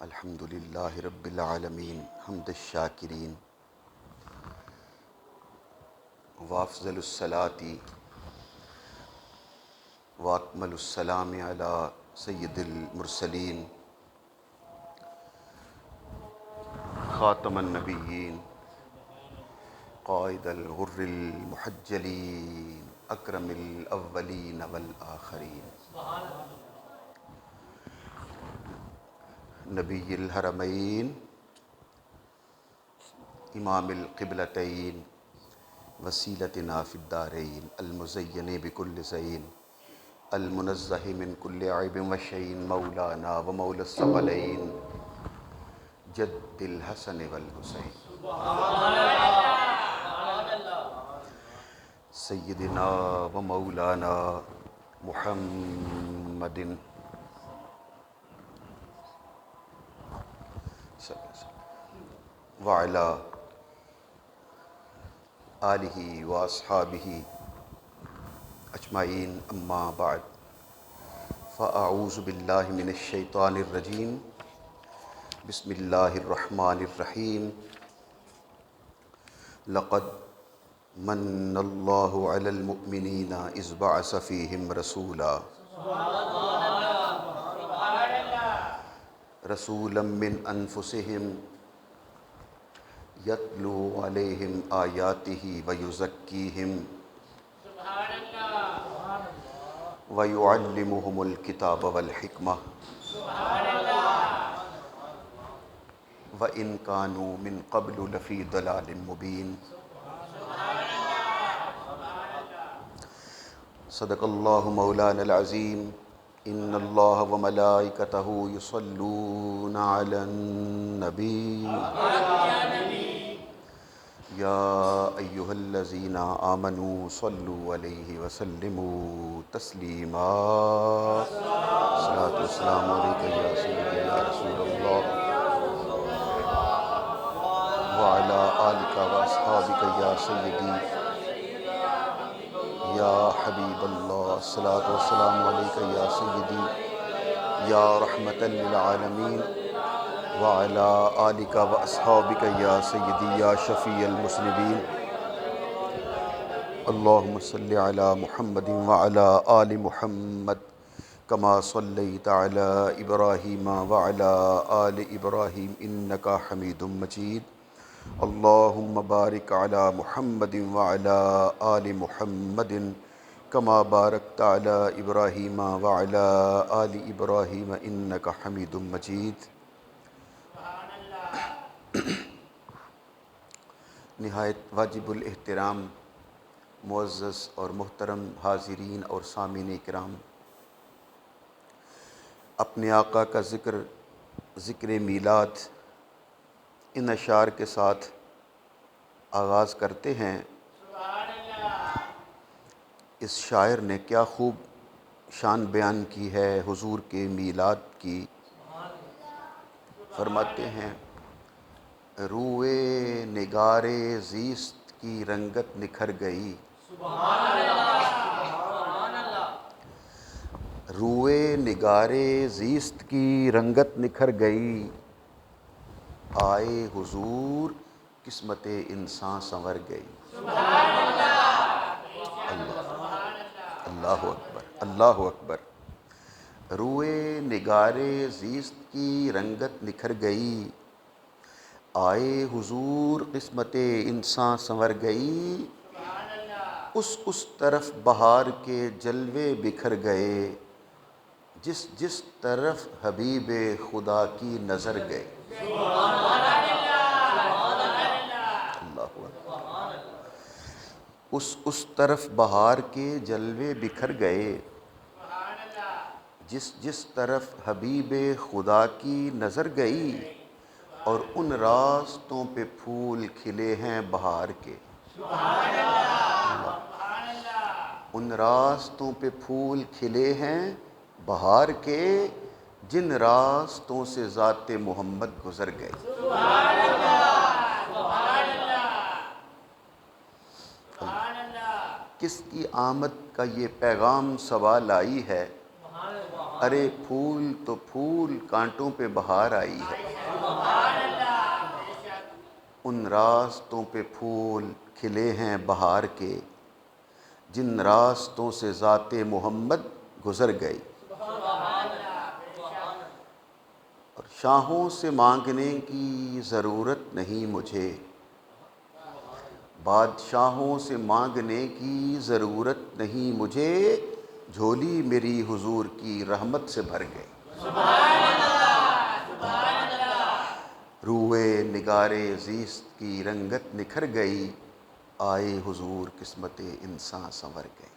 الحمد للہ رب العالمین حمد الشاکرین وافضل الصلاۃ واکمل السلام علی سید المرسلین خاتم النبیین قائد الغر المحجلین اکرم الاولین والآخرین نبی الحرمین امام القبلتین وسیلتنا فی الدارین المزین بکل زین المنزہ من کل عیب وشین مولانا و مولا الثقلین جد الحسن والحسین سیدنا و مولانا محمد وعلی آلہ واصحابہ اجمعین اما بعد فاعوذ باللہ من الشیطان الرجیم بسم اللہ الرحمن الرحیم لقد من اللہ علی المؤمنین اذ بعث فیہم رسولا رسولا من انفسہم یتلو علیہم آیاتہ ویزکیہم ویعلمہم الکتاب والحکمہ وإن كانوا من قبل لفی ضلال مبین صدق اللہ مولانا العظیم ان اللہ وملائکتہ یصلون علی النبی یا ایہا الذین آمنوا صلوا علیہ وسلموا تسلیما صلاۃ والسلام علیک یا سیدی یا رسول اللہ وعلی آلک واصحابک یا سیدی یا حبیب اللہ صلاۃ والسلام علیک یا سیدی یا رحمۃ للعالمین وعلی آلک واصحابک یا سیدی یا شفیع المذنبین اللہم صلی علی محمد وعلی آل محمد کما صلیت علی ابراہیم وعلی آل ابراہیم انک حمید مجید اللہم بارک علی محمد وعلی آل محمد کما بارکت علی ابراہیم وعلی آل ابراہیم انک حمید مجید نہایت واجب الاحترام معزز اور محترم حاضرین اور سامعین کرام، اپنے آقا کا ذکر میلاد ان اشعار کے ساتھ آغاز کرتے ہیں۔ اس شاعر نے کیا خوب شان بیان کی ہے حضور کے میلاد کی۔ فرماتے ہیں روئے نگار زیست کی رنگت نکھر گئی، روئے نگار زیست کی رنگت نکھر گئی، آئے حضور قسمت انسان سنور گئی۔ اللہ اکبر اللہ اکبر۔ روئے نگار زیست کی رنگت نکھر گئی، آئے حضور قسمت انسان سنور گئی، اس طرف بہار کے جلوے بکھر گئے، جس طرف حبیب خدا کی نظر گئی۔ اس طرف بہار کے جلوے بکھر گئے، جس طرف حبیب خدا کی نظر گئی، اور ان راستوں پہ پھول کھلے ہیں بہار کے، ان راستوں پہ پھول کھلے ہیں بہار کے، جن راستوں سے ذات محمد گزر گئی۔ کس کی آمد کا یہ پیغام سوا لائی ہے، ارے پھول تو پھول کانٹوں پہ بہار آئی ہے، ان راستوں پہ پھول کھلے ہیں بہار کے جن راستوں سے ذات محمد گزر گئی، اور شاہوں سے مانگنے کی ضرورت نہیں مجھے، بادشاہوں سے مانگنے کی ضرورت نہیں مجھے، جھولی میری حضور کی رحمت سے بھر گئی، روئے نگار زیست کی رنگت نکھر گئی، آئے حضور قسمت انسان سنور گئی۔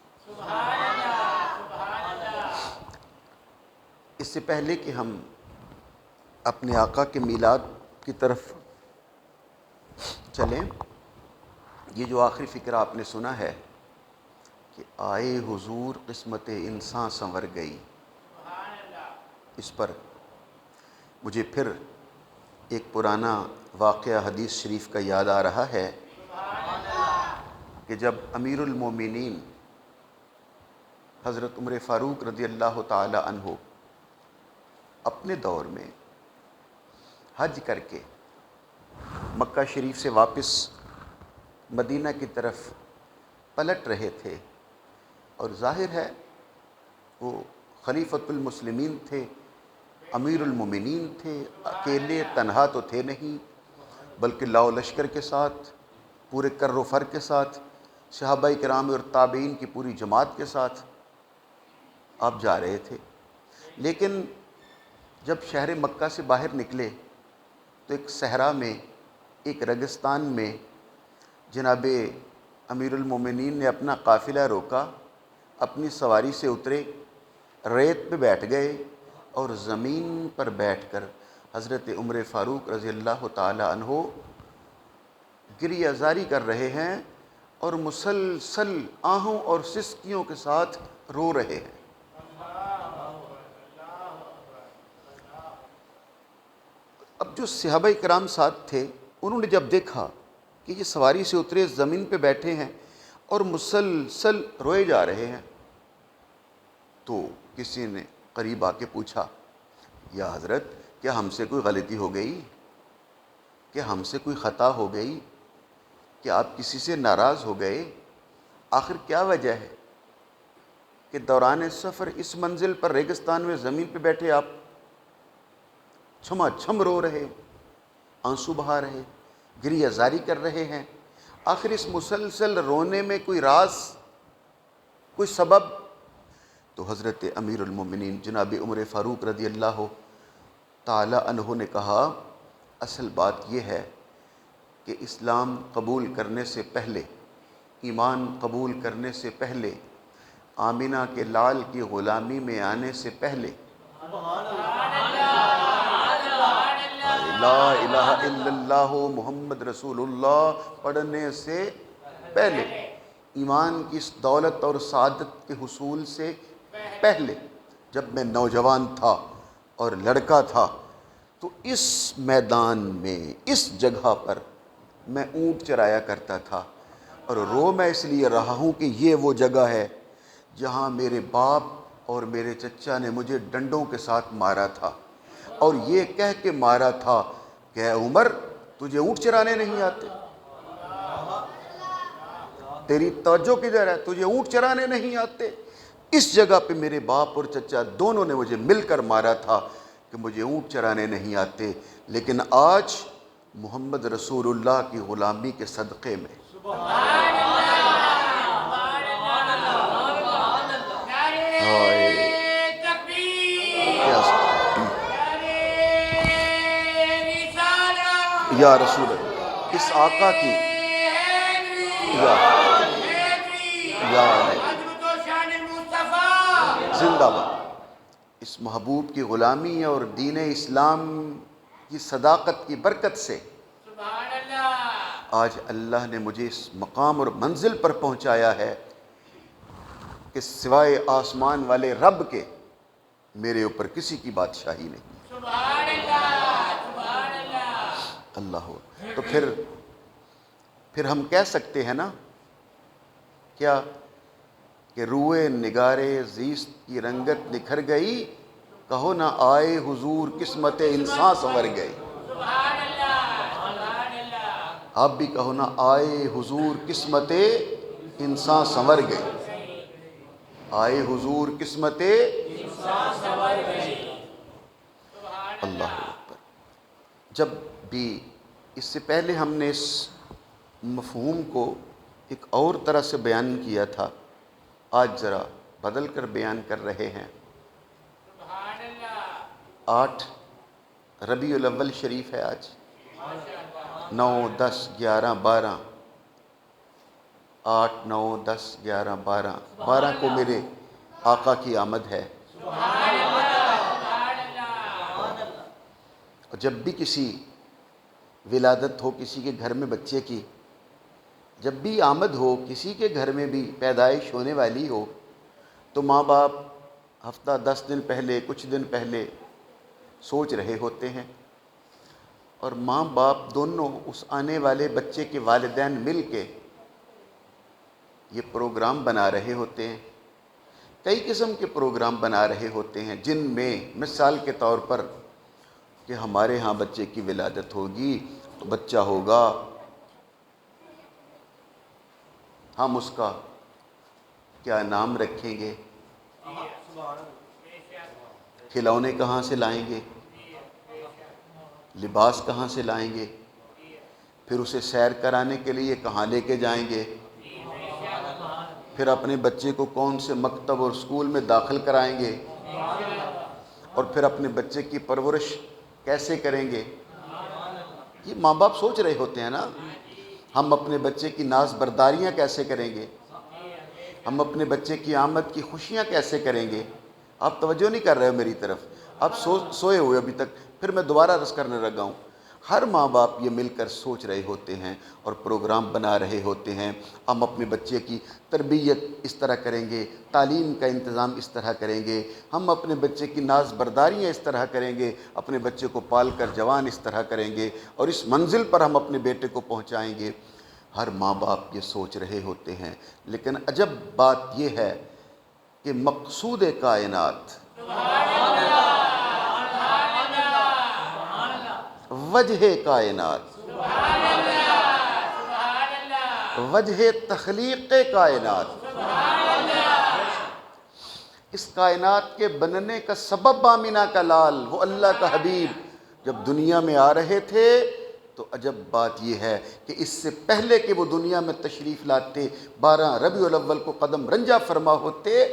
اس سے پہلے کہ ہم اپنے آقا کے میلاد کی طرف چلیں، یہ جو آخری فقرہ آپ نے سنا ہے کہ آئے حضور قسمت انسان سنور گئی، اس پر مجھے پھر ایک پرانا واقعہ حدیث شریف کا یاد آ رہا ہے کہ جب امیر المومنین حضرت عمر فاروق رضی اللہ تعالی عنہ اپنے دور میں حج کر کے مکہ شریف سے واپس مدینہ کی طرف پلٹ رہے تھے، اور ظاہر ہے وہ خلیفۃ المسلمین تھے، امیر المومنین تھے، اکیلے تنہا تو تھے نہیں بلکہ لاؤ لشکر کے ساتھ، پورے کر و فر کے ساتھ، صحابہ کرام اور تابعین کی پوری جماعت کے ساتھ آپ جا رہے تھے۔ لیکن جب شہر مکہ سے باہر نکلے تو ایک صحرا میں، ایک ریگستان میں جناب امیر المومنین نے اپنا قافلہ روکا، اپنی سواری سے اترے، ریت پہ بیٹھ گئے اور زمین پر بیٹھ کر حضرت عمر فاروق رضی اللہ تعالی عنہ گریہ زاری کر رہے ہیں اور مسلسل آہوں اور سسکیوں کے ساتھ رو رہے ہیں۔ اب جو صحابہ کرام ساتھ تھے انہوں نے جب دیکھا کہ یہ سواری سے اترے زمین پہ بیٹھے ہیں اور مسلسل روئے جا رہے ہیں، تو کسی نے قریب آ کے پوچھا، یا حضرت کیا ہم سے کوئی غلطی ہو گئی؟ کیا ہم سے کوئی خطا ہو گئی؟ کیا آپ کسی سے ناراض ہو گئے؟ آخر کیا وجہ ہے کہ دوران سفر اس منزل پر ریگستان میں زمین پہ بیٹھے آپ چھما چھم رو رہے، آنسو بہا رہے، گریہ زاری کر رہے ہیں؟ آخر اس مسلسل رونے میں کوئی راز، کوئی سبب؟ تو حضرت امیر المومنین جناب عمر فاروق رضی اللہ تعالی عنہ نے کہا، اصل بات یہ ہے کہ اسلام قبول کرنے سے پہلے، ایمان قبول کرنے سے پہلے، آمینہ کے لال کی غلامی میں آنے سے پہلے، لا الہ الا اللہ محمد رسول اللہ پڑھنے سے پہلے، ایمان کی اس دولت اور سعادت کے حصول سے پہلے، جب میں نوجوان تھا اور لڑکا تھا تو اس میدان میں، اس جگہ پر میں اونٹ چرایا کرتا تھا، اور رو میں اس لیے رہا ہوں کہ یہ وہ جگہ ہے جہاں میرے باپ اور میرے چچا نے مجھے ڈنڈوں کے ساتھ مارا تھا، اور یہ کہہ کے مارا تھا کہ اے عمر تجھے اونٹ چرانے نہیں آتے؟ تیری توجہ کدھر ہے؟ تجھے اونٹ چرانے نہیں آتے؟ اس جگہ پہ میرے باپ اور چچا دونوں نے مجھے مل کر مارا تھا کہ مجھے اونٹ چرانے نہیں آتے، لیکن آج محمد رسول اللہ کی غلامی کے صدقے میں یا رسول اللہ، اس آقا کی یا زندہ باد، اس محبوب کی غلامی اور دین اسلام کی صداقت کی برکت سے آج اللہ نے مجھے اس مقام اور منزل پر پہنچایا ہے کہ سوائے آسمان والے رب کے میرے اوپر کسی کی بادشاہی نہیں۔ اللہ ہو تو پھر ہم کہہ سکتے ہیں نا کیا کہ روئے نگارے زیست کی رنگت نکھر گئی، کہو نہ آئے حضور قسمت انسان سنور گئی. آپ بھی کہو نہ آئے حضور قسمت انسان سنور گئی. آئے حضور قسمت اللہ اکبر. جب بھی اس سے پہلے ہم نے اس مفہوم کو ایک اور طرح سے بیان کیا تھا، آج ذرا بدل کر بیان کر رہے ہیں. 8 ربیع الاول شریف ہے آج. 9 10 11 12 8 9 10 11 12 12 کو میرے آقا کی آمد ہے. اور جب بھی کسی ولادت ہو کسی کے گھر میں بچے کی، جب بھی آمد ہو کسی کے گھر میں بھی پیدائش ہونے والی ہو، تو ماں باپ ہفتہ 10 دن پہلے کچھ دن پہلے سوچ رہے ہوتے ہیں، اور ماں باپ دونوں اس آنے والے بچے کے والدین مل کے یہ پروگرام بنا رہے ہوتے ہیں. کئی قسم کے پروگرام بنا رہے ہوتے ہیں، جن میں مثال کے طور پر کہ ہمارے ہاں بچے کی ولادت ہوگی تو بچہ ہوگا، ہم اس کا کیا نام رکھیں گے، کھلونے کہاں سے لائیں گے، لباس کہاں سے لائیں گے، پھر اسے سیر کرانے کے لیے کہاں لے کے جائیں گے، پھر اپنے بچے کو کون سے مکتب اور اسکول میں داخل کرائیں گے، اور پھر اپنے بچے کی پرورش کیسے کریں گے. یہ ماں باپ سوچ رہے ہوتے ہیں نا. ہم اپنے بچے کی ناز برداریاں کیسے کریں گے، ہم اپنے بچے کی آمد کی خوشیاں کیسے کریں گے. آپ توجہ نہیں کر رہے ہو میری طرف، آپ سوئے ہوئے ابھی تک. پھر میں دوبارہ عرض کرنے لگا ہوں. ہر ماں باپ یہ مل کر سوچ رہے ہوتے ہیں اور پروگرام بنا رہے ہوتے ہیں. ہم اپنے بچے کی تربیت اس طرح کریں گے، تعلیم کا انتظام اس طرح کریں گے، ہم اپنے بچے کی ناز برداریاں اس طرح کریں گے، اپنے بچے کو پال کر جوان اس طرح کریں گے، اور اس منزل پر ہم اپنے بیٹے کو پہنچائیں گے. ہر ماں باپ یہ سوچ رہے ہوتے ہیں. لیکن عجب بات یہ ہے کہ مقصود کائنات، وجہ کائنات، وجہ تخلیق کائنات، اس کائنات کے بننے کا سبب آمینہ کا لال وہ اللہ کا حبیب جب دنیا میں آ رہے تھے، تو عجب بات یہ ہے کہ اس سے پہلے کہ وہ دنیا میں تشریف لاتے، 12 ربیع الاول کو قدم رنجہ فرما ہوتے،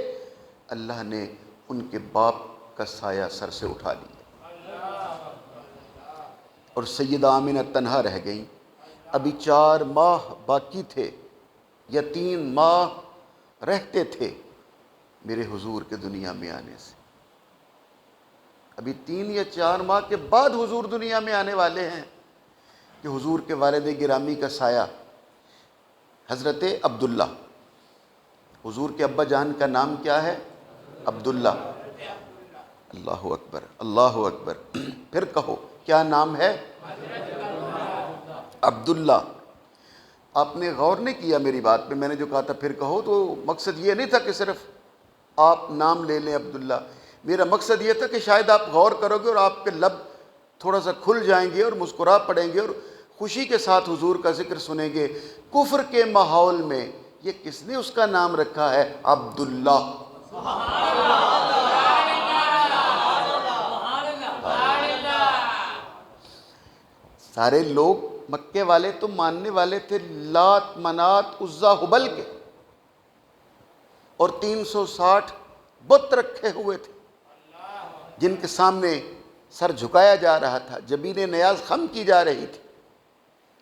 اللہ نے ان کے باپ کا سایہ سر سے اٹھا لیا، اور سیدہ آمینہ تنہا رہ گئیں. ابھی 4 ماہ باقی تھے یا 3 ماہ رہتے تھے میرے حضور کے دنیا میں آنے سے. ابھی 3 یا 4 ماہ کے بعد حضور دنیا میں آنے والے ہیں کہ حضور کے والد گرامی کا سایہ حضرت عبداللہ، حضور کے ابا جان کا نام کیا ہے؟ عبداللہ. اللہ اکبر، اللہ اکبر. پھر کہو کیا نام ہے؟ عبداللہ. آپ نے غور نہیں کیا میری بات پہ. میں نے جو کہا تھا پھر کہو، تو مقصد یہ نہیں تھا کہ صرف آپ نام لے لیں عبداللہ. میرا مقصد یہ تھا کہ شاید آپ غور کرو گے اور آپ کے لب تھوڑا سا کھل جائیں گے اور مسکرا پڑیں گے اور خوشی کے ساتھ حضور کا ذکر سنیں گے. کفر کے ماحول میں یہ کس نے اس کا نام رکھا ہے؟ عبداللہ. سارے لوگ مکے والے تو ماننے والے تھے لات منات عزا ہبل کے، اور 360 بت رکھے ہوئے تھے جن کے سامنے سر جھکایا جا رہا تھا، جبین نیاز خم کی جا رہی تھی.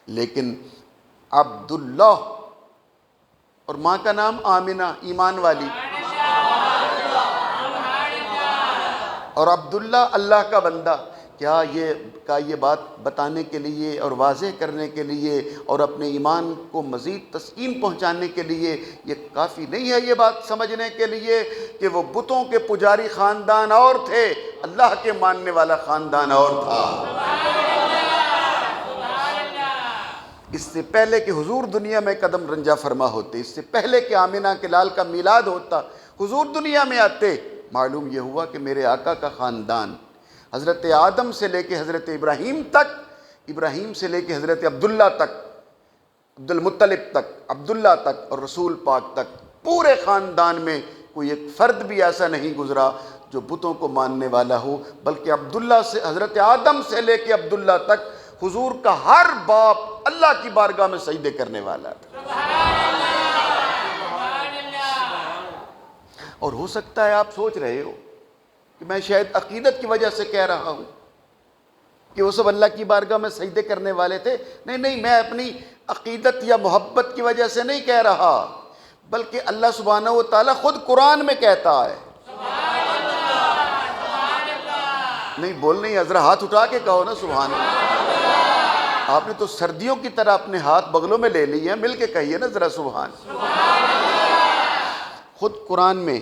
لیکن عبداللہ، اور ماں کا نام آمنہ، ایمان والی، اور عبداللہ اللہ کا بندہ. کیا یہ بات بتانے کے لیے اور واضح کرنے کے لیے اور اپنے ایمان کو مزید تسکین پہنچانے کے لیے یہ کافی نہیں ہے یہ بات سمجھنے کے لیے کہ وہ بتوں کے پجاری خاندان اور تھے، اللہ کے ماننے والا خاندان اور تھا. اس سے پہلے کہ حضور دنیا میں قدم رنجہ فرما ہوتے، اس سے پہلے کہ آمنہ کے لال کا میلاد ہوتا، حضور دنیا میں آتے، معلوم یہ ہوا کہ میرے آقا کا خاندان حضرت آدم سے لے کے حضرت ابراہیم تک، ابراہیم سے لے کے حضرت عبداللہ تک، عبد المطلب تک، عبداللہ تک اور رسول پاک تک، پورے خاندان میں کوئی ایک فرد بھی ایسا نہیں گزرا جو بتوں کو ماننے والا ہو، بلکہ عبداللہ سے حضرت آدم سے لے کے عبداللہ تک حضور کا ہر باپ اللہ کی بارگاہ میں سجدے کرنے والا تھا۔ اور ہو سکتا ہے آپ سوچ رہے ہو کہ میں شاید عقیدت کی وجہ سے کہہ رہا ہوں کہ وہ سب اللہ کی بارگاہ میں سجدے کرنے والے تھے۔ نہیں، میں اپنی عقیدت یا محبت کی وجہ سے نہیں کہہ رہا، بلکہ اللہ سبحانہ و تعالیٰ خود قرآن میں کہتا ہے۔ نہیں بول نہیں، ذرا ہاتھ اٹھا کے کہو نا سبحان اللہ۔ آپ نے تو سردیوں کی طرح اپنے ہاتھ بغلوں میں لے لیے ہیں، مل کے کہیے نا ذرا سبحان۔ خود قرآن میں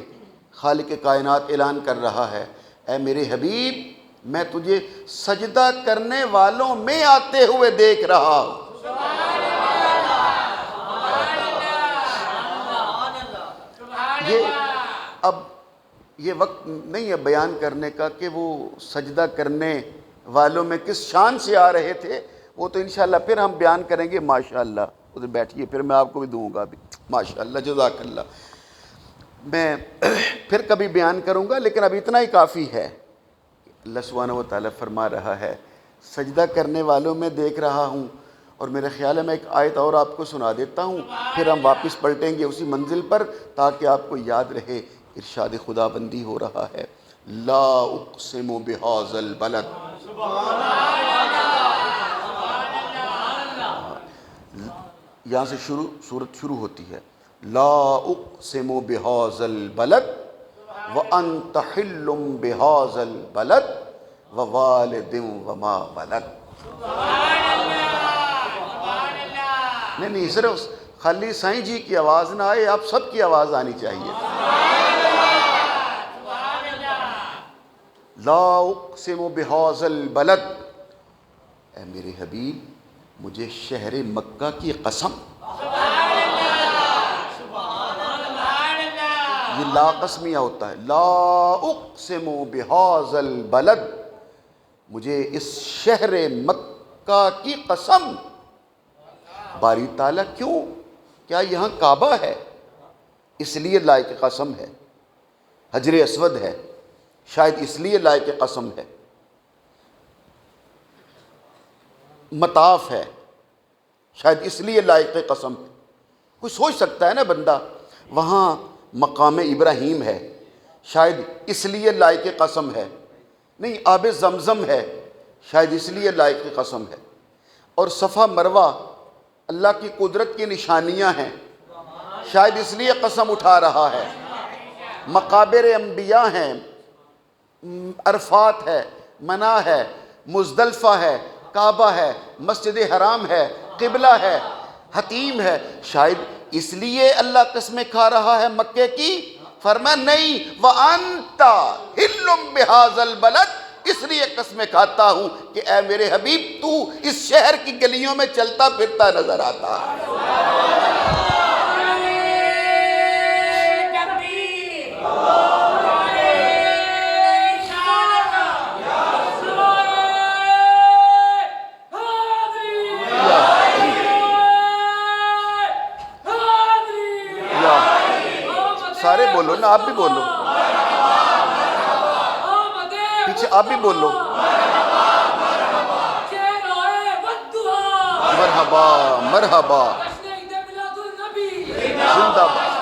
خالق کائنات اعلان کر رہا ہے، اے میرے حبیب میں تجھے سجدہ کرنے والوں میں آتے ہوئے دیکھ رہا ہوں۔ اب یہ وقت نہیں ہے بیان کرنے کا کہ وہ سجدہ کرنے والوں میں کس شان سے آ رہے تھے، وہ تو انشاءاللہ پھر ہم بیان کریں گے ماشاءاللہ۔ ادھر بیٹھیے، پھر میں آپ کو بھی دوں گا بھی ماشاءاللہ، جزاک اللہ۔ میں پھر کبھی بیان کروں گا، لیکن اب اتنا ہی کافی ہے۔ اللہ سبحانہ و تعالیٰ فرما رہا ہے سجدہ کرنے والوں میں دیکھ رہا ہوں، اور میرے خیال ہے میں ایک آیت اور آپ کو سنا دیتا ہوں، پھر ہم واپس پلٹیں گے اسی منزل پر تاکہ آپ کو یاد رہے۔ ارشاد خدا بندی ہو رہا ہے، لا اقسم بہذا البلد، یہاں سے سورت شروع ہوتی ہے، لا اقسم بہذا البلد وانت حل بہذا البلد ووالد وما ولد۔ نہیں صرف خالی سائیں جی کی آواز نہ آئے، آپ سب کی آواز آنی چاہیے۔ لا اقسم بہذا البلد، اے میرے حبیب مجھے شہر مکہ کی قسم۔ یہ لا قسمیہ ہوتا ہے، لا اقسم بہذا البلد، مجھے اس شہر مکہ کی قسم۔ باری تعالیٰ کیوں؟ کیا یہاں کعبہ ہے؟ اس لیے لائق قسم ہے۔ حجر اسود ہے، شاید اس لیے لائق قسم ہے۔ مطاف ہے، شاید اس لیے لائق قسم ہے۔ کوئی سوچ سکتا ہے نا بندہ، وہاں مقام ابراہیم ہے، شاید اس لیے لائق قسم ہے۔ نہیں، آب زمزم ہے، شاید اس لیے لائق قسم ہے۔ اور صفا مروہ اللہ کی قدرت کی نشانیاں ہیں، شاید اس لیے قسم اٹھا رہا ہے۔ مقابر انبیاء ہیں، عرفات ہے، منا ہے، مزدلفہ ہے، کعبہ ہے، مسجد حرام ہے، قبلہ ہے، حتیم ہے، شاید اس لیے اللہ قسمیں کھا رہا ہے مکے کی۔ فرمایا نہیں، وَأَنْتَ حِلٌّ بِهَذَا الْبَلَدِ، اس لیے قسمیں کھاتا ہوں کہ اے میرے حبیب تو اس شہر کی گلیوں میں چلتا پھرتا نظر آتا ہے۔ سارے بولو نا، آپ بھی بولو، پیچھے آپ بھی بولو، مرحبا مرحبا، زندہ باد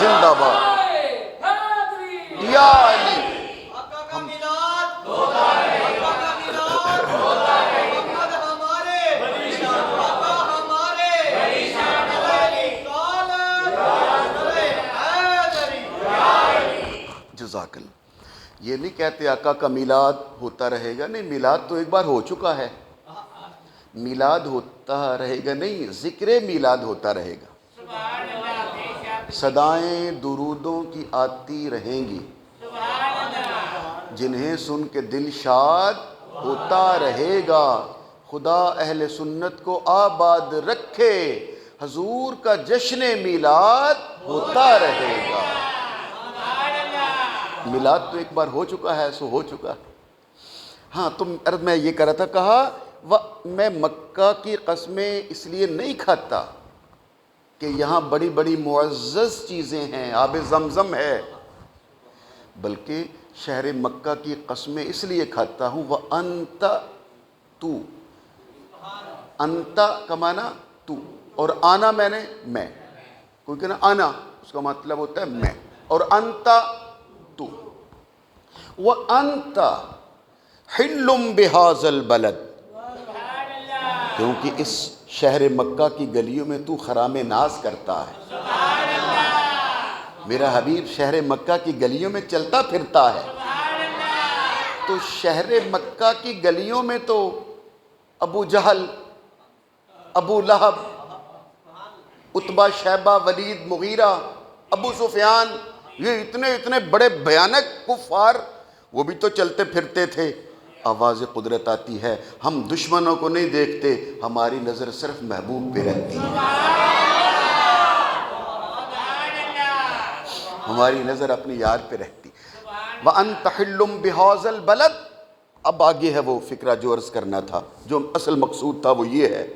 زندہ باد، یا علی۔ جزاک اللہ۔ یہ نہیں کہتے آقا کا میلاد ہوتا رہے گا، نہیں، میلاد تو ایک بار ہو چکا ہے، میلاد ہوتا رہے گا نہیں، ذکر میلاد ہوتا رہے گا۔ صدائیں درودوں کی آتی رہیں گی، جنہیں سن کے دل شاد ہوتا رہے گا۔ خدا اہل سنت کو آباد رکھے، حضور کا جشن میلاد ہوتا رہے گا۔ میلاد تو ایک بار ہو چکا ہے، سو ہو چکا ہے۔ ہاں تم عرض میں یہ کر رہا تھا، کہا میں مکہ کی قسمیں اس لیے نہیں کھاتا کہ یہاں بڑی بڑی معزز چیزیں ہیں، آب زمزم ہے، بلکہ شہر مکہ کی قسمیں اس لیے کھاتا ہوں وَأَنْتَ تو، انت کا معنی تو، اور آنا میں نے میں، کوئی کہنا آنا اس کا مطلب ہوتا ہے میں، اور انت تو، وَأَنْتَ حِلٌّ بِهَذَا الْبَلَدِ، کیونکہ اس شہر مکہ کی گلیوں میں تو خرام ناز کرتا ہے، میرا حبیب شہر مکہ کی گلیوں میں چلتا پھرتا ہے، تو شہر مکہ کی گلیوں میں تو ابو جہل، ابو لہب، عتبہ، شیبہ، ولید، مغیرہ، ابو سفیان، یہ اتنے بڑے بھیانک کفار، وہ بھی تو چلتے پھرتے تھے۔ آواز قدرت آتی ہے، ہم دشمنوں کو نہیں دیکھتے، ہماری نظر صرف محبوب پہ رہتی ہے، ہماری نظر اپنی یار پہ رہتی۔ وَأَنْتَ حِلٌّ بِهَذَا الْبَلَدِ، اب آگے ہے وہ فکرہ جو عرض کرنا تھا، جو اصل مقصود تھا وہ یہ ہے،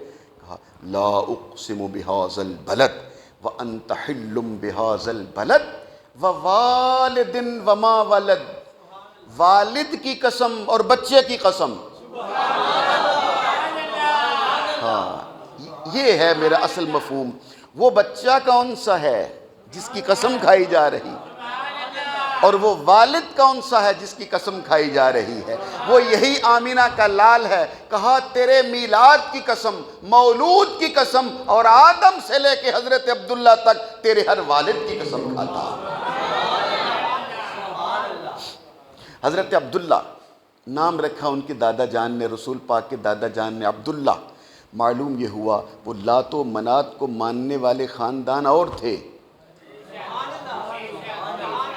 کہا لا اقسم بهذا البلد وانت حل بهذا البلد ووالد وما ولد، والد کی قسم اور بچے کی قسم، ہاں یہ ہے میرا اصل مفہوم۔ وہ بچہ کون سا ہے جس کی قسم کھائی جا رہی، اور وہ والد کون سا ہے جس کی قسم کھائی جا رہی ہے، وہ یہی آمینہ کا لال ہے۔ کہا تیرے میلاد کی قسم، مولود کی قسم، اور آدم سے لے کے حضرت عبداللہ تک تیرے ہر والد کی قسم کھاتا۔ حضرت عبداللہ نام رکھا ان کے دادا جان نے، رسول پاک کے دادا جان نے عبداللہ، معلوم یہ ہوا وہ لات و منات کو ماننے والے خاندان اور تھے،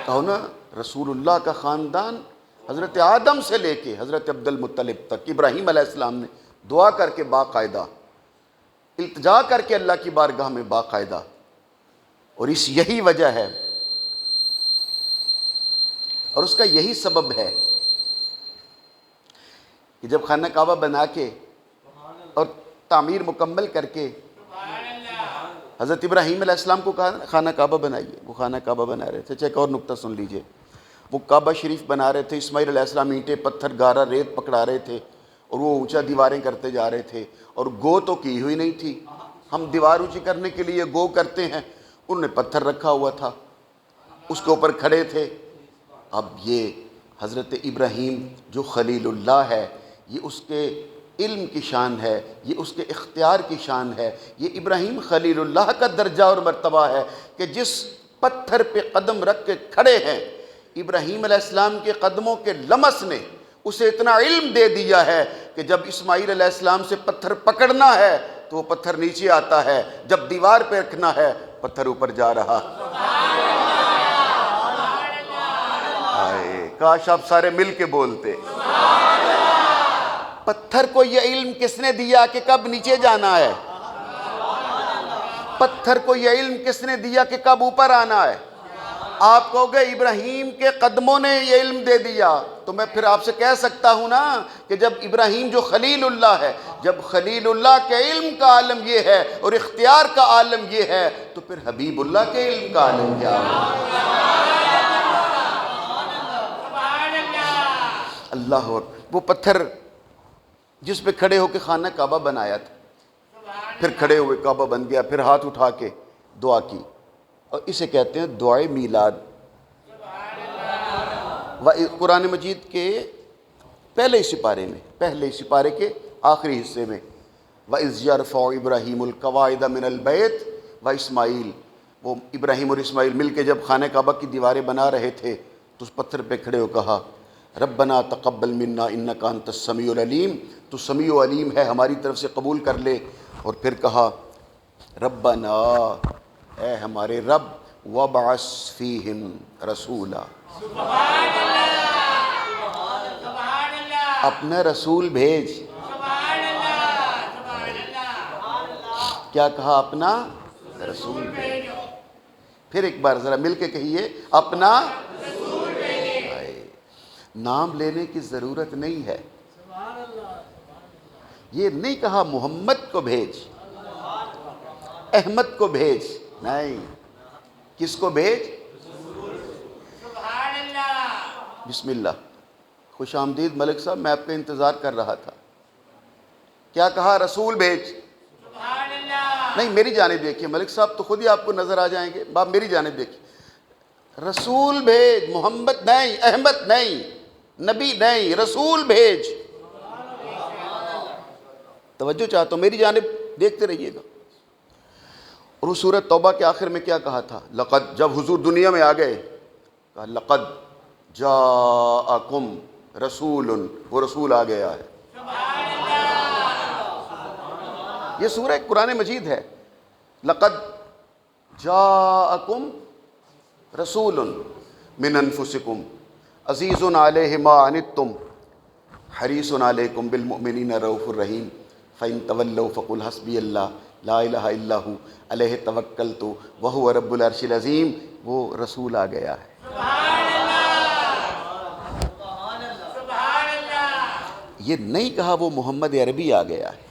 کہو نا رسول اللہ کا خاندان حضرت آدم سے لے کے حضرت عبد المطلب تک، ابراہیم علیہ السلام نے دعا کر کے باقاعدہ التجا کر کے اللہ کی بارگاہ میں باقاعدہ، اور اس یہی وجہ ہے اور اس کا یہی سبب ہے کہ جب خانہ کعبہ بنا کے اور تعمیر مکمل کر کے حضرت ابراہیم علیہ السلام کو کہا خانہ کعبہ بنائیے، وہ خانہ کعبہ بنا رہے تھے۔ ایک اور نقطہ سن لیجئے، وہ کعبہ شریف بنا رہے تھے، اسماعیل علیہ السلام اینٹیں پتھر گارہ ریت پکڑا رہے تھے، اور وہ اونچا دیواریں کرتے جا رہے تھے، اور گو تو کی ہوئی نہیں تھی، ہم دیوار اونچی کرنے کے لیے گو کرتے ہیں، انہوں نے پتھر رکھا ہوا تھا، اس کے اوپر کھڑے تھے۔ اب یہ حضرت ابراہیم جو خلیل اللہ ہے، یہ اس کے علم کی شان ہے، یہ اس کے اختیار کی شان ہے، یہ ابراہیم خلیل اللہ کا درجہ اور مرتبہ ہے کہ جس پتھر پہ قدم رکھ کے کھڑے ہیں، ابراہیم علیہ السلام کے قدموں کے لمس نے اسے اتنا علم دے دیا ہے کہ جب اسماعیل علیہ السلام سے پتھر پکڑنا ہے تو وہ پتھر نیچے آتا ہے، جب دیوار پہ رکھنا ہے پتھر اوپر جا رہا۔ کاش آپ سارے مل کے بولتے۔ پتھر کو یہ علم کس نے دیا کہ کب نیچے جانا ہے؟ پتھر کو یہ علم کس نے دیا کہ کب اوپر آنا ہے؟ آپ کہو گے ابراہیم کے قدموں نے یہ علم دے دیا، تو میں پھر آپ سے کہہ سکتا ہوں نا کہ جب ابراہیم جو خلیل اللہ ہے، جب خلیل اللہ کے علم کا عالم یہ ہے اور اختیار کا عالم یہ ہے، تو پھر حبیب اللہ کے علم کا عالم کیا ہے؟ اللہ اکبر۔ وہ پتھر جس پہ کھڑے ہو کے خانہ کعبہ بنایا تھا، پھر کھڑے ہوئے کعبہ بن گیا، پھر ہاتھ اٹھا کے دعا کی، اور اسے کہتے ہیں دعائے میلاد۔ قرآن مجید کے پہلے سپارے میں، پہلے سپارے کے آخری حصے میں، وَإِذْ يَرْفَعُ إِبْرَاهِيمُ الْقَوَاعِدَ مِنَ الْبَيْتِ وَإِسْمَاعِيلُ، وہ ابراہیم اور اسماعیل مل کے جب خانہ کعبہ کی دیواریں بنا رہے تھے تو اس پتھر پہ کھڑے ہو کہا ربنا تقبل منا انک انت السمیع العلیم، تو سمیع و علیم ہے، ہماری طرف سے قبول کر لے۔ اور پھر کہا ربنا، اے ہمارے رب، وابعث فیہم رسولا، اپنا رسول بھیج۔ کیا کہا؟ اپنا رسول بھیج۔ پھر ایک بار ذرا مل کے کہیے، اپنا۔ نام لینے کی ضرورت نہیں ہے. یہ نہیں کہا محمد کو بھیج، احمد کو بھیج، نہیں. کس کو بھیج؟ بسم اللہ. خوش آمدید ملک صاحب، میں آپ کا انتظار کر رہا تھا. کیا کہا؟ رسول بھیج. نہیں، میری جانب دیکھیے ملک صاحب، تو خود ہی آپ کو نظر آ جائیں گے. باپ میری جانب دیکھیے. رسول بھیج، محمد نہیں، احمد نہیں، نبی نہیں، رسول بھیج. توجہ چاہتا ہوں، میری جانب دیکھتے رہیے گا. اور وہ سورۃ توبہ کے آخر میں کیا کہا تھا؟ لقد، جب حضور دنیا میں آ گئے، کہا لقد جاءکم رسول، وہ رسول آ گیا ہے. یہ سورہ قرآن مجید ہے. لقد جاءکم رسول من انفسکم عزیز علیہ ما عنتم حریص علیکم بالمؤمنین رؤوف الرحیم فإن تولوا فقل حسبی اللہ لا الہ الا ھو علیہ توکلت وہو رب العرش العظیم. وہ رسول آ گیا ہے. یہ نہیں کہا وہ محمد عربی آ گیا ہے.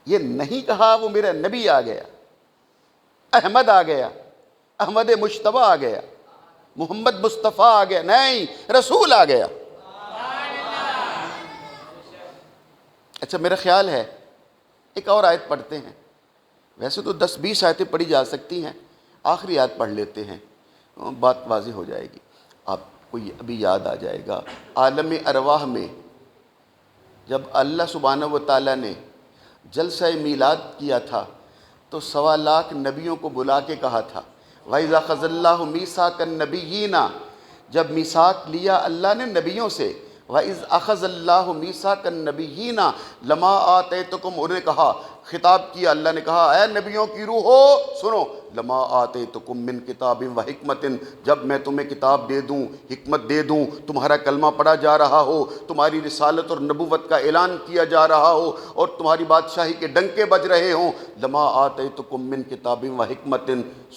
یہ نہیں کہا وہ میرا نبی آ گیا، احمد آ گیا، احمد مجتبیٰ آ گیا، محمد مصطفیٰ آ گیا. نہیں، رسول آ گیا. اچھا، میرا خیال ہے ایک اور آیت پڑھتے ہیں. ویسے تو 10-20 آیتیں پڑھی جا سکتی ہیں، آخری آیت پڑھ لیتے ہیں، بات واضح ہو جائے گی. آپ کو ابھی یاد آ جائے گا، عالم ارواح میں جب اللہ سبحانہ و تعالیٰ نے جلسہ میلاد کیا تھا تو 1.25 لاکھ نبیوں کو بلا کے کہا تھا وَإِذَا أَخَذَ اللَّهُ مِيثَاقَ النَّبِيِّينَ، جب میثاق لیا اللہ نے نبیوں سے. وَإِذْ أَخَذَ اللَّهُ مِيثَاقَ النَّبِيِّينَ لَمَا آتَيْتُكُمْ، انہوں نے کہا، خطاب کیا اللہ نے، کہا اے نبیوں کی روحو سنو، لما آتیتکم من کتاب و حکمت، جب میں تمہیں کتاب دے دوں، حکمت دے دوں، تمہارا کلمہ پڑھا جا رہا ہو، تمہاری رسالت اور نبوت کا اعلان کیا جا رہا ہو، اور تمہاری بادشاہی کے ڈنکے بج رہے ہوں. لما آتیتکم من کتاب و حکمت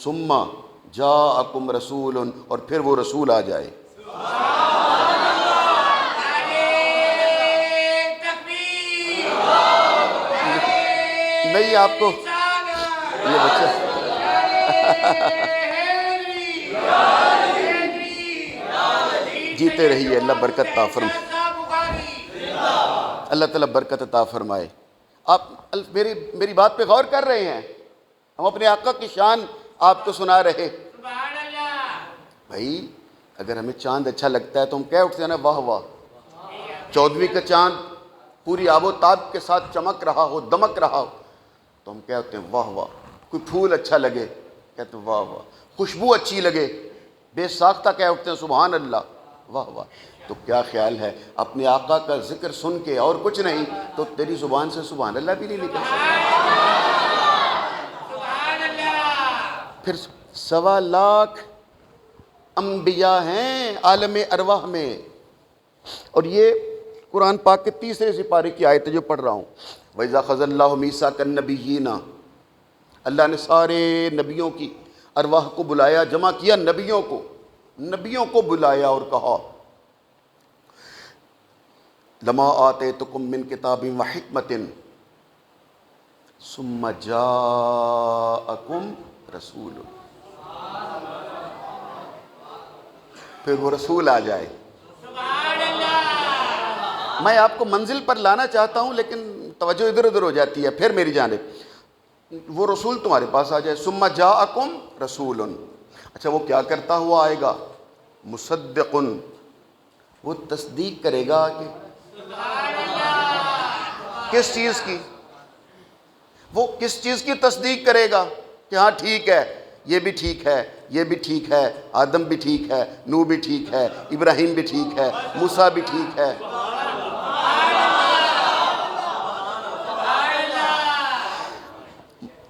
ثم جاءکم رسول، اور پھر وہ رسول آ جائے. نہیں آپ کو یہ بچہ جیتے رہیے، اللہ برکت عطا فرمائے، اللہ تعالیٰ برکت عطا فرمائے. آپ میری بات پہ غور کر رہے ہیں؟ ہم اپنے آقا کی شان آپ کو سنا رہے. بھائی اگر ہمیں چاند اچھا لگتا ہے تو ہم کہہ اٹھتے ہیں نا واہ واہ. 14ویں کا چاند پوری آب و تاب کے ساتھ چمک رہا ہو، دمک رہا ہو تو ہم کہتے ہیں واہ واہ. کوئی پھول اچھا لگے کہتے ہیں واہ واہ. خوشبو اچھی لگے بے ساختہ کہہ اٹھتے ہیں سبحان اللہ، واہ واہ. تو کیا خیال ہے اپنے آقا کا ذکر سن کے اور کچھ نہیں تو تیری زبان سے سبحان اللہ بھی نہیں نکل سکتا. پھر 1.25 لاکھ انبیاء ہیں عالم ارواح میں. اور یہ قرآن پاک کے 3 سپارے کی آیت جو پڑھ رہا ہوں. وَإِذَا أَخَذَ اللَّهُ مِيثَاقَ النَّبِيِّينَ، اللہ نے سارے نبیوں کی ارواح کو بلایا، جمع کیا نبیوں کو بلایا اور کہا لما آتیتکم من کتاب و حکمت ثم جاءکم رسول، پھر وہ رسول آ جائے. میں آپ کو منزل پر لانا چاہتا ہوں لیکن توجہ ادھر ادھر ہو جاتی ہے. پھر میری جانب وہ رسول تمہارے پاس آ جائے. ثم جاءکم رسول، اچھا وہ کیا کرتا ہوا آئے گا؟ مصدق، وہ تصدیق کرے گا کہ کس چیز کی؟ وہ کس چیز کی تصدیق کرے گا کہ ہاں ٹھیک ہے، یہ بھی ٹھیک ہے، یہ بھی ٹھیک ہے، آدم بھی ٹھیک ہے، نوح بھی ٹھیک ہے، ابراہیم بھی ٹھیک ہے، موسیٰ بھی ٹھیک ہے.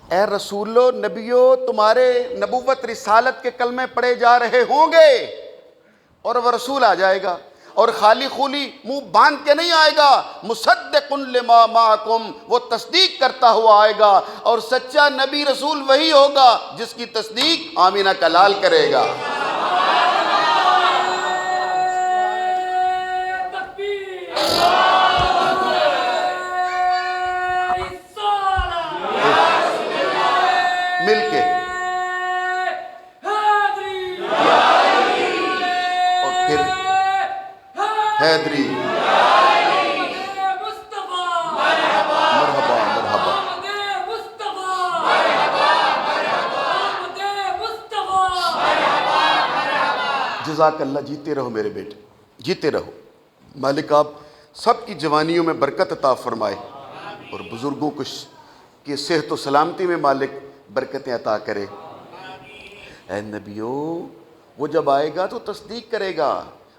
اے رسولو، نبیو، تمہارے نبوت رسالت کے کلمے پڑھے جا رہے ہوں گے اور وہ رسول آ جائے گا اور خالی خولی منہ باندھ کے نہیں آئے گا. مصدق لما معکم، وہ تصدیق کرتا ہوا آئے گا. اور سچا نبی رسول وہی ہوگا جس کی تصدیق آمینہ کا لال کرے گا. پھر حیدری، مرحبا مرحبا، جزاک اللہ، جیتے رہو میرے بیٹے، جیتے رہو۔ مالک آپ سب کی جوانیوں میں برکت عطا فرمائے اور بزرگوں کو کی صحت و سلامتی میں مالک برکتیں عطا کرے۔ اے نبیو، وہ جب آئے گا تو تصدیق کرے گا،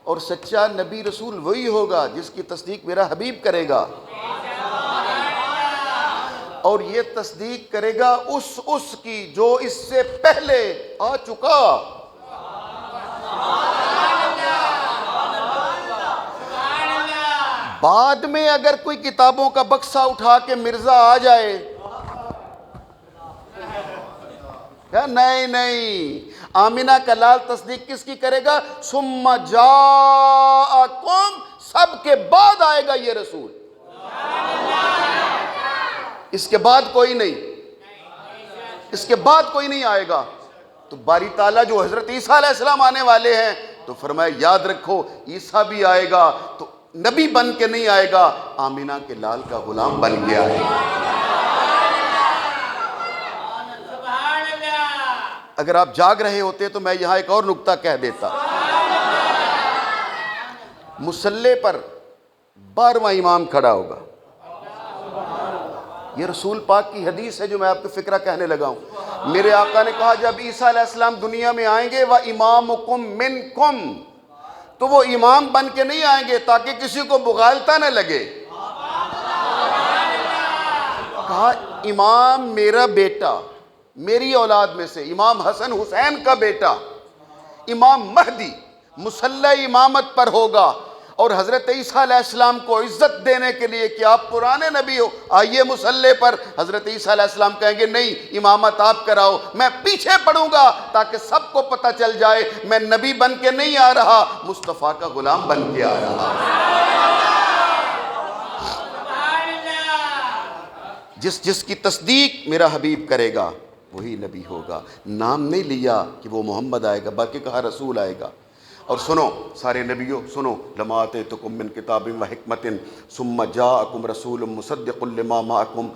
اور سچا نبی رسول وہی ہوگا جس کی تصدیق میرا حبیب کرے گا، اور یہ تصدیق کرے گا اس کی جو اس سے پہلے آ چکا۔ بعد میں اگر کوئی کتابوں کا بکسا اٹھا کے مرزا آ جائے، نہیں نہیں، آمینہ کا لال تصدیق کس کی کرے گا؟ ثم جاءکم، سب کے بعد آئے گا یہ رسول، اس کے بعد کوئی نہیں، اس کے بعد کوئی نہیں آئے گا۔ تو باری تعالیٰ جو حضرت عیسیٰ علیہ السلام آنے والے ہیں تو فرمایا یاد رکھو عیسیٰ بھی آئے گا تو نبی بن کے نہیں آئے گا، آمینہ کے لال کا غلام بن کے آئے گا۔ اگر آپ جاگ رہے ہوتے تو میں یہاں ایک اور نکتہ کہہ دیتا۔ مصلی پر 12واں امام کھڑا ہوگا، یہ رسول پاک کی حدیث ہے جو میں آپ کو فکرہ کہنے لگا ہوں۔ میرے آقا نے کہا جب عیسیٰ علیہ السلام دنیا میں آئیں گے وَإِمَامُكُم مِّنكُم، تو وہ امام بن کے نہیں آئیں گے تاکہ کسی کو مغالطہ نہ لگے۔ کہا امام میرا بیٹا، میری اولاد میں سے امام حسن حسین کا بیٹا امام مہدی مصلی امامت پر ہوگا، اور حضرت عیسیٰ علیہ السلام کو عزت دینے کے لیے کہ آپ پرانے نبی ہو آئیے مصلی پر، حضرت عیسیٰ علیہ السلام کہیں گے نہیں امامت آپ کراؤ، میں پیچھے پڑوں گا تاکہ سب کو پتہ چل جائے میں نبی بن کے نہیں آ رہا، مصطفیٰ کا غلام بن کے آ رہا۔ جس کی تصدیق میرا حبیب کرے گا وہی نبی ہوگا۔ نام نہیں لیا کہ وہ محمد آئے گا بلکہ کہا رسول آئے گا۔ اور سنو سارے نبیوں سنو، لما آتیتکم من کتاب و حکمت ثم جاءکم رسول مصدق لما معکم،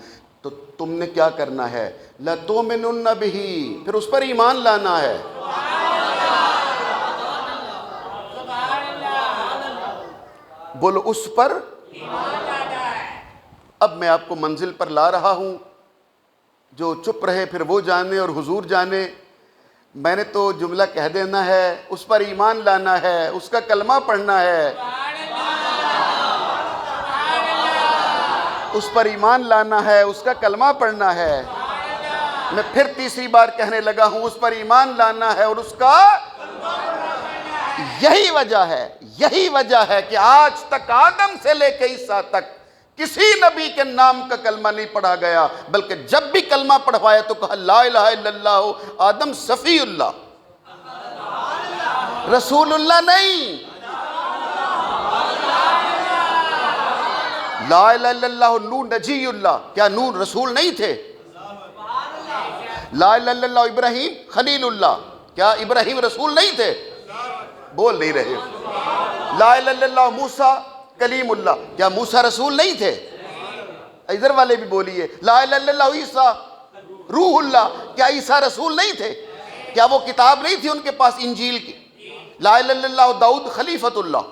تو تم نے کیا کرنا ہے؟ لَتُؤْمِنُنَّ بِهِ، پھر اس پر ایمان لانا ہے۔ بولو اس پر ایمان لانا ہے۔ اب میں آپ کو منزل پر لا رہا ہوں، جو چپ رہے پھر وہ جانے اور حضور جانے، میں نے تو جملہ کہہ دینا ہے، اس پر ایمان لانا ہے، اس کا کلمہ پڑھنا ہے، اس پر ایمان لانا ہے، اس کا کلمہ پڑھنا ہے۔ میں پھر تیسری بار کہنے لگا ہوں اس پر ایمان لانا ہے اور اس کا یہی وجہ ہے کہ آج تک آدم سے لے کے عیسیٰ تک کسی نبی کے نام کا کلمہ نہیں پڑھا گیا، بلکہ جب بھی کلمہ پڑھوایا تو کہا لا الہ الا اللہ، آدم صفی اللہ، رسول اللہ نہیں۔ لا الہ الا اللہ نور نجی اللہ، کیا نور رسول نہیں تھے؟ لا الہ الا اللہ ابراہیم خلیل اللہ، کیا ابراہیم رسول نہیں تھے؟ بول نہیں رہے۔ لا الہ الا اللہ موسیٰ کلیم اللہ، کیا موسیٰ رسول نہیں تھے؟ ادھر والے بھی بولیے۔ لا الہ الا اللہ عیسیٰ روح اللہ، کیا عیسیٰ رسول نہیں تھے؟ کیا وہ کتاب نہیں تھی ان کے پاس انجیل کی؟ لا الہ الا اللہ داؤد خلیفۃ اللہ،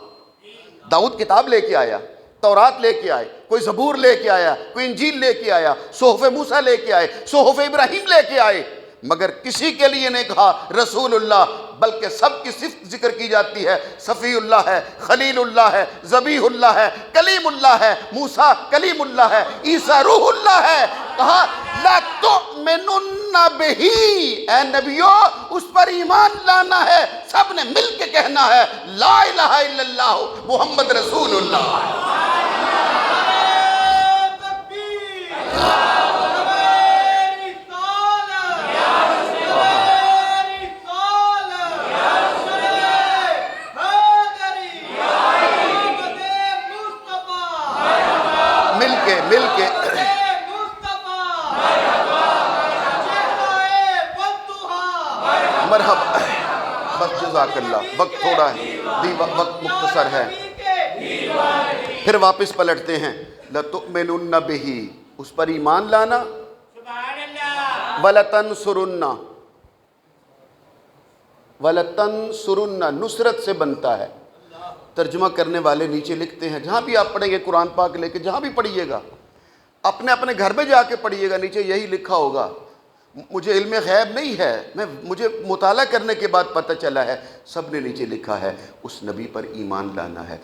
داؤد کتاب لے کے آیا، تورات لے کے آئے، کوئی زبور لے کے آیا، کوئی انجیل لے کے آیا، صحف موسیٰ لے کے آئے، صحف ابراہیم لے کے آئے، مگر کسی کے لیے نہیں کہا رسول اللہ، بلکہ سب کی صفت ذکر کی جاتی ہے، صفی اللہ ہے، خلیل اللہ ہے، ذبیح اللہ ہے، کلیم اللہ ہے، موسیٰ کلیم اللہ ہے، عیسیٰ روح اللہ ہے۔ کہا لا تؤمنن بہ، اے نبیو اس پر ایمان لانا ہے، سب نے مل کے کہنا ہے لا الہ الا اللہ محمد رسول اللہ۔ مل کے مرحبا، بس جزاک اللہ، وقت تھوڑا ہے، وقت مختصر ہے۔ پھر واپس پلٹتے ہیں، لَتُؤْمِنُنَّ بِهِ، اس پر ایمان لانا، وَلَتَنْصُرُنَّ، وَلَتَنْصُرُنَّ نصرت سے بنتا ہے۔ ترجمہ کرنے والے نیچے لکھتے ہیں، جہاں بھی آپ پڑھیں گے قرآن پاک لے کے جہاں بھی پڑھیے گا، اپنے گھر میں جا کے پڑھیے گا، نیچے یہی لکھا ہوگا۔ مجھے علم غیب نہیں ہے، مجھے مطالعہ کرنے کے بعد پتہ چلا ہے، سب نے نیچے لکھا ہے اس نبی پر ایمان لانا ہے،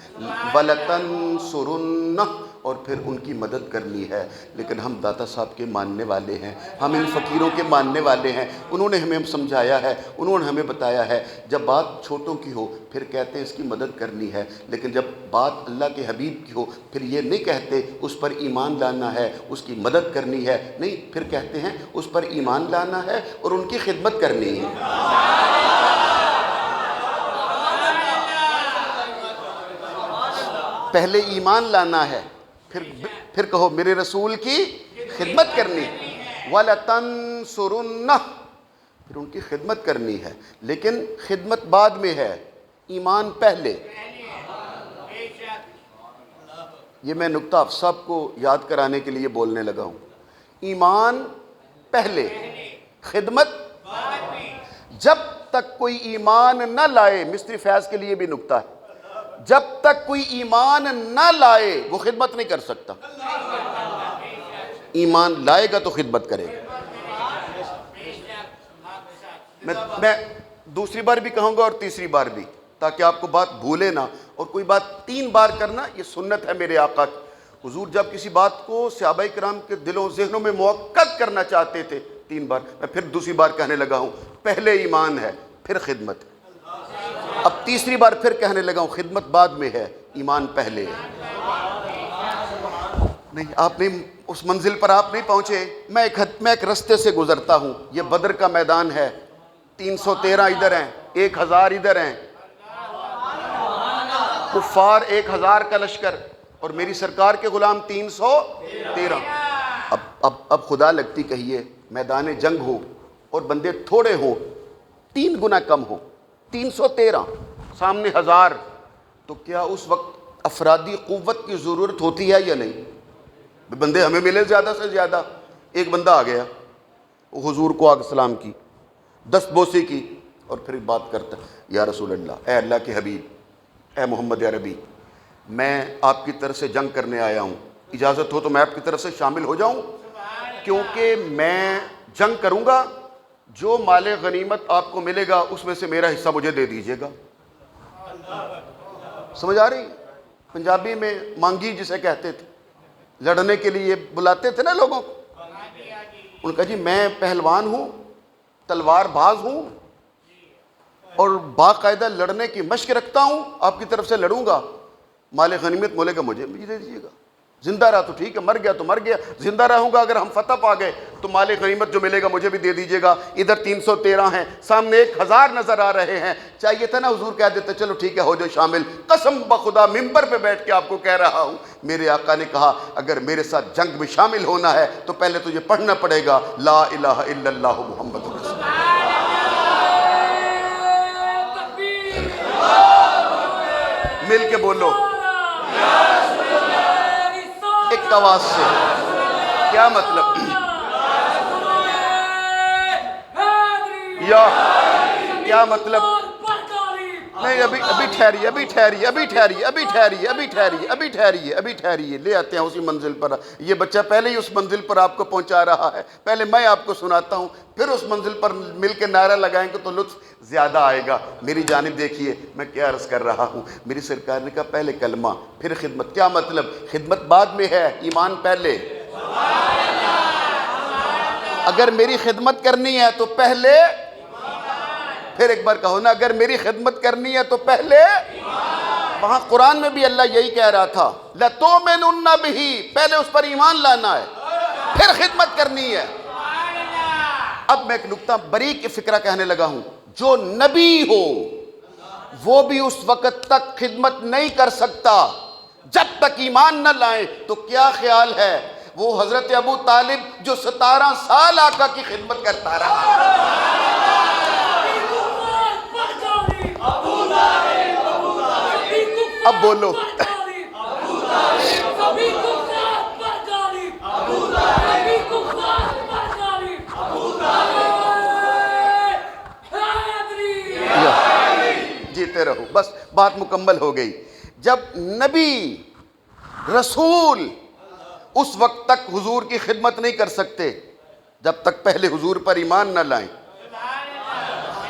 وَلَتَنْصُرُنَّ، اور پھر ان کی مدد کرنی ہے۔ لیکن ہم داتا صاحب کے ماننے والے ہیں، ہم ان فقیروں کے ماننے والے ہیں، انہوں نے ہمیں سمجھایا ہے، انہوں نے ہمیں بتایا ہے، جب بات چھوٹوں کی ہو پھر کہتے ہیں اس کی مدد کرنی ہے، لیکن جب بات اللہ کے حبیب کی ہو پھر یہ نہیں کہتے اس پر ایمان لانا ہے، اس کی مدد کرنی ہے، نہیں، پھر کہتے ہیں اس پر ایمان لانا ہے اور ان کی خدمت کرنی ہے۔ پہلے ایمان لانا ہے، پھر کہو میرے رسول کی خدمت کرنی ہے، وَلَتَنْصُرُنَّ، پھر ان کی خدمت کرنی ہے، لیکن خدمت بعد میں ہے، ایمان پہلے۔ یہ میں نکتہ آپ صاحب کو یاد کرانے کے لیے بولنے لگا ہوں، ایمان پہلے، خدمت جب تک کوئی ایمان نہ لائے، مستری فیض کے لیے بھی نکتہ ہے، جب تک کوئی ایمان نہ لائے وہ خدمت نہیں کر سکتا، ایمان لائے گا تو خدمت کرے گا۔ میں دوسری بار بھی کہوں گا اور تیسری بار بھی، تاکہ آپ کو بات بھولے نہ، اور کوئی بات 3 بار کرنا یہ سنت ہے میرے آقا کی۔ حضور جب کسی بات کو صحابہ کرام کے دلوں ذہنوں میں موقت کرنا چاہتے تھے 3 بار، میں پھر دوسری بار کہنے لگا ہوں پہلے ایمان ہے پھر خدمت ہے، اب تیسری بار پھر کہنے لگا ہوں خدمت بعد میں ہے، ایمان پہلے ہے۔ نہیں، آپ نہیں، اس منزل پر آپ نہیں پہنچے۔ میں ایک رستے سے گزرتا ہوں، یہ بدر کا میدان ہے، 313 ادھر ہیں، 1000 ادھر ہیں، کفار 1000 کا لشکر، اور میری سرکار کے غلام 313۔ اب خدا لگتی کہیے میدان جنگ ہو اور بندے تھوڑے ہوں، 3 گنا کم ہو، 313 سامنے 1000، تو کیا اس وقت افرادی قوت کی ضرورت ہوتی ہے یا نہیں؟ بندے ہمیں ملے زیادہ سے زیادہ، ایک بندہ آ گیا، وہ حضور کو آگ سلام کی، دست بوسی کی، اور پھر بات کرتا، یا رسول اللہ، اے اللہ کے حبیب، اے محمد عربی، میں آپ کی طرف سے جنگ کرنے آیا ہوں، اجازت ہو تو میں آپ کی طرف سے شامل ہو جاؤں، کیونکہ میں جنگ کروں گا، جو مال غنیمت آپ کو ملے گا اس میں سے میرا حصہ مجھے دے دیجیے گا۔ سمجھ آ رہی؟ پنجابی میں مانگی جسے کہتے تھے، لڑنے کے لیے بلاتے تھے نا لوگوں کو، ان کا جی میں پہلوان ہوں، تلوار باز ہوں، اور باقاعدہ لڑنے کی مشق رکھتا ہوں، آپ کی طرف سے لڑوں گا، مال غنیمت مولے گا مجھے دے دیجیے گا، زندہ رہا تو ٹھیک ہے، مر گیا تو مر گیا، زندہ رہوں گا اگر ہم فتح پا گئے تو مال غنیمت جو ملے گا مجھے بھی دے دیجیے گا۔ ادھر 313 ہیں، سامنے 1000 نظر آ رہے ہیں، چاہیے تھا نا حضور کہہ دیتے چلو ٹھیک ہے ہو جاؤ شامل۔ قسم بخدا ممبر پہ بیٹھ کے آپ کو کہہ رہا ہوں، میرے آقا نے کہا اگر میرے ساتھ جنگ میں شامل ہونا ہے تو پہلے تجھے پڑھنا پڑے گا لا الہ الا اللہ محمد رسول اللہ۔ مل کے بولو ایک آواز سے، کیا مطلب؟ یا کیا مطلب؟ نہیں، ابھی ٹھہریے، لے آتے ہیں اسی منزل پر۔ یہ بچہ پہلے ہی اس منزل پر آپ کو پہنچا رہا ہے، پہلے میں آپ کو سناتا ہوں، پھر اس منزل پر مل کے نعرہ لگائیں گے تو لطف زیادہ آئے گا۔ میری جانب دیکھیے میں کیا عرض کر رہا ہوں، میری سرکار نے کہا پہلے کلمہ پھر خدمت۔ کیا مطلب؟ خدمت بعد میں ہے، ایمان پہلے۔ اگر میری خدمت کرنی ہے تو پہلے، پھر ایک بار کہو نا، اگر میری خدمت کرنی ہے تو پہلے۔ وہاں قرآن میں بھی اللہ یہی کہہ رہا تھا، لَتُؤْمِنُنَّ بِهِ، پہلے اس پر ایمان لانا ہے پھر خدمت کرنی ہے۔ اب میں ایک نکتہ باریک فکرہ کہنے لگا ہوں، جو نبی ہو وہ بھی اس وقت تک خدمت نہیں کر سکتا جب تک ایمان نہ لائیں، تو کیا خیال ہے وہ حضرت ابو طالب جو 17 سال آقا کی خدمت کرتا رہا، اب بولو جیتے رہو، بس بات مکمل ہو گئی. جب نبی رسول اس وقت تک حضور کی خدمت نہیں کر سکتے جب تک پہلے حضور پر ایمان نہ لائیں،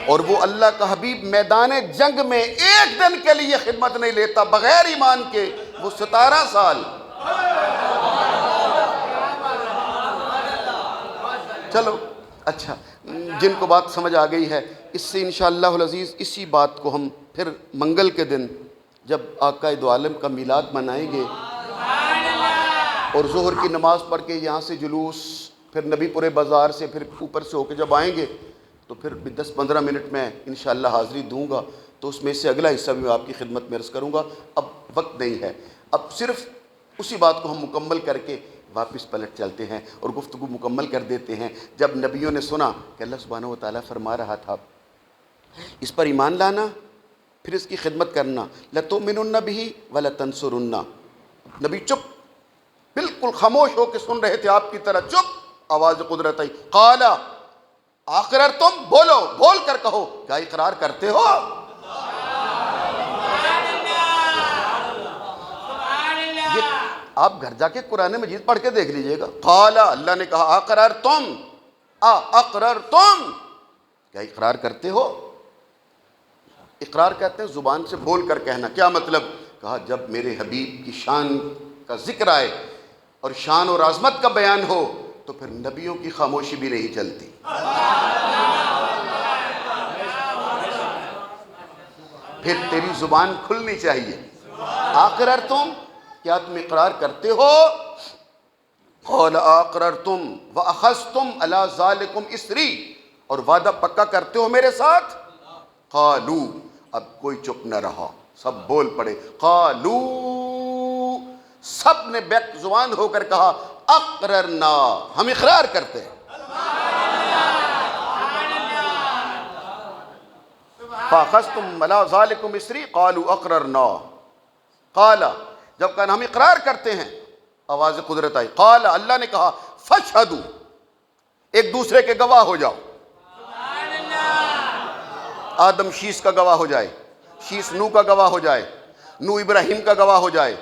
اور وہ اللہ کا حبیب میدان جنگ میں ایک دن کے لیے خدمت نہیں لیتا بغیر ایمان کے، وہ 17 سال. چلو اچھا، جن کو بات سمجھ آ گئی ہے، اس سے انشاءاللہ العزیز اسی بات کو ہم پھر منگل کے دن جب آقا دو عالم کا میلاد منائیں گے اور ظہر کی نماز پڑھ کے یہاں سے جلوس، پھر نبی پورے بازار سے پھر اوپر سے ہو کے جب آئیں گے تو پھر 10-15 منٹ میں انشاءاللہ حاضری دوں گا، تو اس میں سے اگلا حصہ بھی میں آپ کی خدمت میں عرض کروں گا. اب وقت نہیں ہے، اب صرف اسی بات کو ہم مکمل کر کے واپس پلٹ چلتے ہیں اور گفتگو مکمل کر دیتے ہیں. جب نبیوں نے سنا کہ اللہ سبحانہ و تعالیٰ فرما رہا تھا اس پر ایمان لانا پھر اس کی خدمت کرنا، لَتُؤْمِنُنَّ بِهِ وَلَتَنْصُرُنَّ. نبی چپ، بالکل خاموش ہو کے سن رہے تھے آپ کی طرح، چپ. آواز قدرت آئی، قَالَ اقررتم، بولو، بول کر کہو، کیا اقرار کرتے ہو؟ آپ گھر جا کے قرآن مجید پڑھ کے دیکھ لیجئے گا. قَالَ، اللہ نے کہا، اقررتم، اقررتم، کیا اقرار کرتے ہو؟ اقرار کہتے ہیں زبان سے بول کر کہنا. کیا مطلب؟ کہا جب میرے حبیب کی شان کا ذکر آئے اور شان اور عظمت کا بیان ہو تو پھر نبیوں کی خاموشی بھی نہیں چلتی. پھر تیری زبان کھلنی چاہیے. اقررتم، کیا تم اقرار کرتے ہو؟ قال اقررتم واخذتم علی ذالکم اسری، اور وعدہ پکا کرتے ہو میرے ساتھ؟ قالو، اب کوئی چپ نہ رہا، سب بول پڑے. قالو، سب نے بیک زبان ہو کر کہا اقررنا، ہم اقرار کرتے ہیں. فاخذتم علی ذالکم اسری قالوا اقررنا. قال، جب کہا ہم اقرار کرتے ہیں، آواز قدرت آئی. قال، اللہ نے کہا فاشہدوا، ایک دوسرے کے گواہ ہو جاؤ. آدم شیش کا گواہ ہو جائے، شیش نو کا گواہ ہو جائے، نو ابراہیم کا گواہ ہو جائے،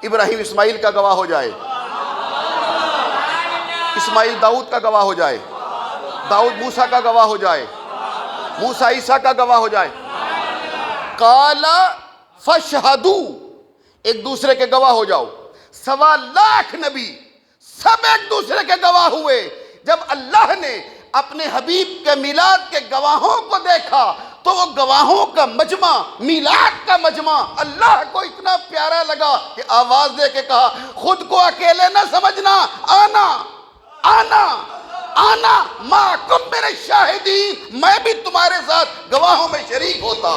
ابراہیم اسماعیل کا گواہ ہو جائے، اسماعیل داؤد کا گواہ ہو جائے، داؤد موسیٰ کا گواہ ہو جائے، موسیٰ عیسیٰ کا گواہ ہو جائے. قال فاشہدوا، ایک دوسرے کے گواہ ہو جاؤ. 1.25 لاکھ نبی سب ایک دوسرے کے گواہ ہوئے. جب اللہ نے اپنے حبیب کے میلاد کے گواہوں کو دیکھا تو وہ گواہوں کا مجمع، میلاد کا مجمع اللہ کو اتنا پیارا لگا کہ آواز دے کے کہا خود کو اکیلے نہ سمجھنا، آنا آنا آنا معکم من الشاہدین، میں بھی تمہارے ساتھ گواہوں میں شریک ہوتا.